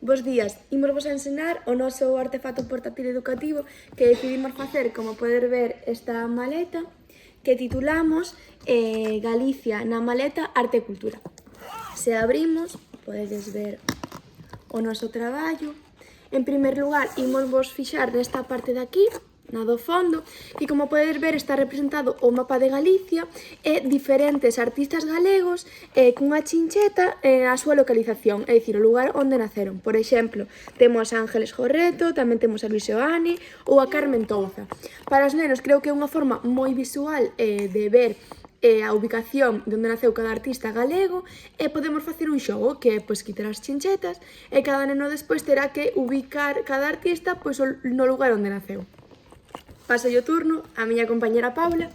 Bos días, imos a ensinar o noso artefacto portátil educativo que decidimos facer, como poder ver, esta maleta que titulamos Galicia na maleta Arte e Cultura. Se abrimos, podedes ver o noso traballo. En primer lugar, imos vos fixar nesta parte de aquí, na do fondo, que como podedes ver está representado o mapa de Galicia e diferentes artistas galegos cunha chincheta a súa localización, é dicir, o lugar onde naceron. Por exemplo, temos a Ángeles Jorreto, tamén temos a Luis Seoane ou a Carmen Touza. Para os nenos creo que é unha forma moi visual de ver a ubicación de onde naceu cada artista galego e podemos facer un xogo que é quitar as chinchetas e cada neno despois terá que ubicar cada artista no lugar onde naceu. Paso o turno a miña compañera Paula.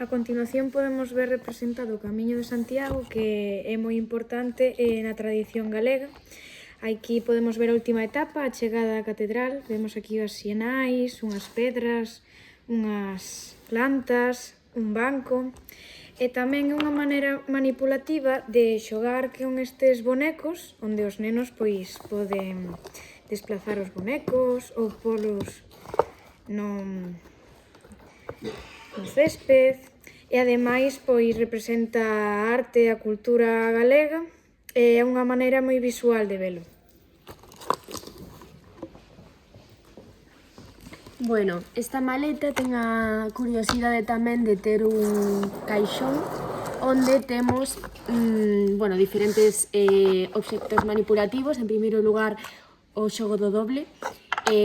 A continuación podemos ver representado o Camiño de Santiago, que é moi importante na tradición galega. Aquí podemos ver a última etapa, a chegada á catedral. Vemos aquí as sienais, unhas pedras, unhas plantas, un banco. E tamén é unha maneira manipulativa de xogar con estes bonecos, onde os nenos poden desplazar os bonecos ou polos no césped. E ademais representa a arte e a cultura galega e é unha maneira moi visual de velo. Bueno, esta maleta ten a curiosidade tamén de ter un caixón onde temos diferentes obxectos manipulativos. En primeiro lugar, o xogo do doble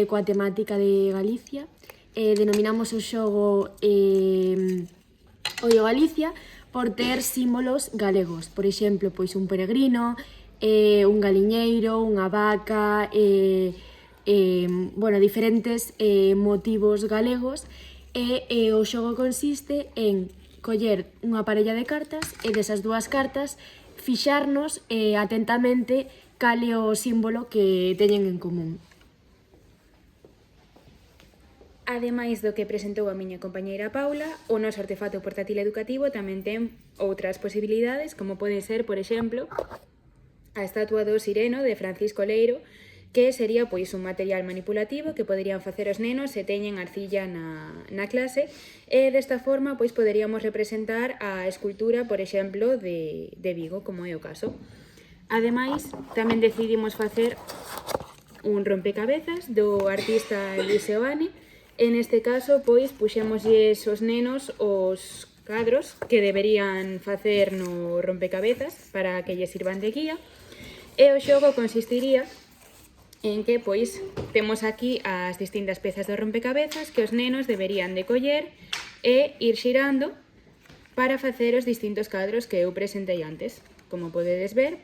coa temática de Galicia. Denominamos o xogo Ollo Galicia por ter símbolos galegos. Por exemplo, un peregrino, un galiñeiro, unha vaca, diferentes motivos galegos. E o xogo consiste en coller unha parella de cartas e desas dúas cartas fixarnos atentamente cal é o símbolo que teñen en común. Ademais do que presentou a miña compañeira Paula, o noso artefacto portátil educativo tamén ten outras posibilidades, como pode ser, por exemplo, a estatua do Sireno de Francisco Leiro, que sería un material manipulativo que poderían facer os nenos se teñen arcilla na clase, e desta forma poderíamos representar a escultura, por exemplo, de Vigo, como é o caso. Ademais, tamén decidimos facer un rompecabezas do artista Luis Seoane. En este caso, puxémoslles os nenos os cadros que deberían facer no rompecabezas para que lles sirvan de guía. E o xogo consistiría en que, temos aquí as distintas pezas do rompecabezas que os nenos deberían de coller e ir xirando para facer os distintos cadros que eu presentei antes. Como podedes ver,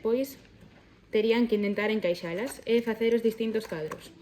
terían que intentar encaixalas e facer os distintos cadros.